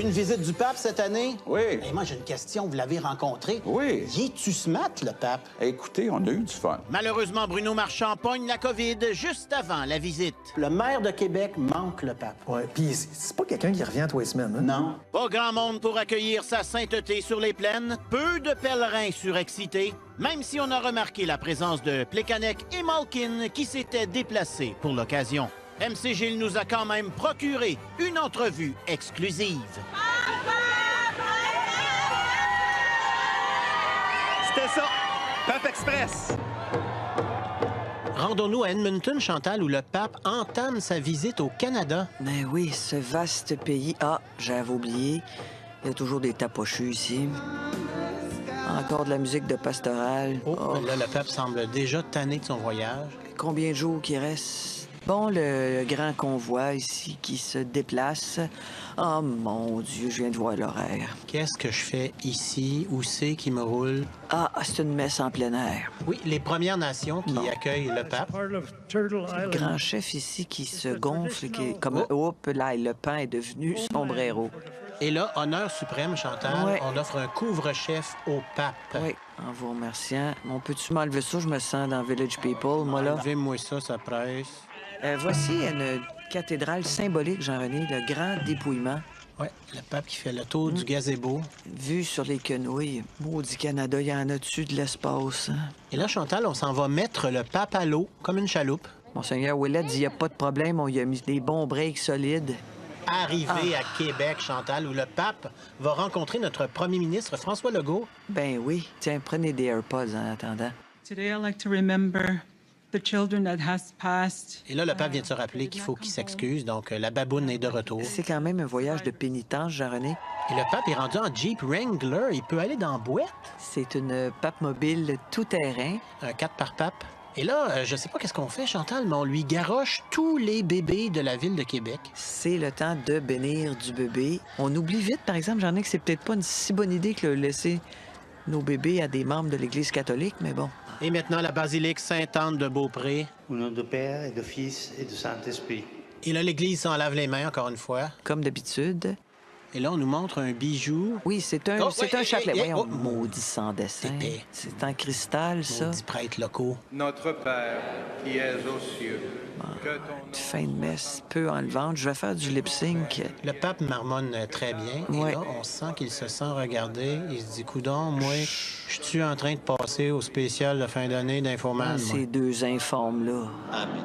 une visite du pape cette année? Oui. Et moi, j'ai une question. Vous l'avez rencontré? Oui. Y es-tu smart, le pape? Écoutez, on a eu du fun. Malheureusement, Bruno Marchand pogne la COVID juste avant la visite. Le maire de Québec manque le pape. Ouais, puis c'est pas quelqu'un qui revient tous les semaines, hein? Non. Pas grand monde pour accueillir sa sainteté sur les plaines. Peu de pèlerins surexcités. Même si on a remarqué la présence de Plekanec et Malkin qui s'étaient déplacés pour l'occasion. MC Gilles nous a quand même procuré une entrevue exclusive. C'était ça! Pape Express! Rendons-nous à Edmonton, Chantal, où le pape entame sa visite au Canada. Ben oui, ce vaste pays. Ah, j'avais oublié. Il y a toujours des tapochus ici. Encore de la musique de pastoral. Oh, là, le pape semble déjà tanné de son voyage. Combien de jours qu'il reste? Bon, le grand convoi ici qui se déplace. Oh mon Dieu, je viens de voir l'horaire. Qu'est-ce que je fais ici? Où c'est qui me roule? Ah, c'est une messe en plein air. Oui, les Premières Nations qui accueillent le pape. Le grand chef ici qui se gonfle, qui est comme... Hop, là, le pain est devenu sombrero. Et là, honneur suprême, Chantal, Ouais. on offre un couvre-chef au pape. Oui, en vous remerciant. On peut-tu m'enlever ça? Je me sens dans Village People, moi, là. Enlevez-moi ça presse. Voici une cathédrale symbolique, Jean-René, le grand dépouillement. Oui, le pape qui fait le tour du gazebo. Vue sur les quenouilles. Maudit Canada, il y en a dessus de l'espace. Hein? Et là, Chantal, on s'en va mettre le pape à l'eau, comme une chaloupe. Monseigneur Ouellet dit il n'y a pas de problème, on y a mis des bons breaks solides. Arrivé à Québec, Chantal, où le pape va rencontrer notre premier ministre, François Legault. Ben oui. Tiens, prenez des AirPods en attendant. Today, I'd like to remember the children that has passed. Et là, le pape vient de se rappeler qu'il faut qu'il s'excuse, donc la baboune est de retour. C'est quand même un voyage de pénitence, Jean-René. Et le pape est rendu en Jeep Wrangler. Il peut aller dans la boîte. C'est une pape mobile tout-terrain. Un 4 par pape. Et là, je sais pas qu'est-ce qu'on fait, Chantal, mais on lui garoche tous les bébés de la ville de Québec. C'est le temps de bénir du bébé. On oublie vite, par exemple, Jean-René, que c'est peut-être pas une si bonne idée que de laisser nos bébés à des membres de l'Église catholique, mais bon. Et maintenant, la basilique Sainte-Anne de Beaupré. Au nom du Père et du Fils et du Saint-Esprit. Et là, l'Église s'en lave les mains, encore une fois. Comme d'habitude. Et là, on nous montre un bijou. Oui, c'est un, Oh, c'est ouais, un chapelet. hey, hey, Voyons, oh. maudit sans dessin. Épais. C'est en cristal, ça. Maudits prêtres locaux. Notre Père, qui es aux cieux, que ton nom... Fin de messe peu enlevante. Je vais faire du lip-sync. Le pape marmonne très bien. Ouais. Et là, on sent qu'il se sent regardé. Il se dit, coudonc, moi, je suis en train de passer au spécial de fin d'année d'Infoman. moi. Ces deux informes-là. Amen.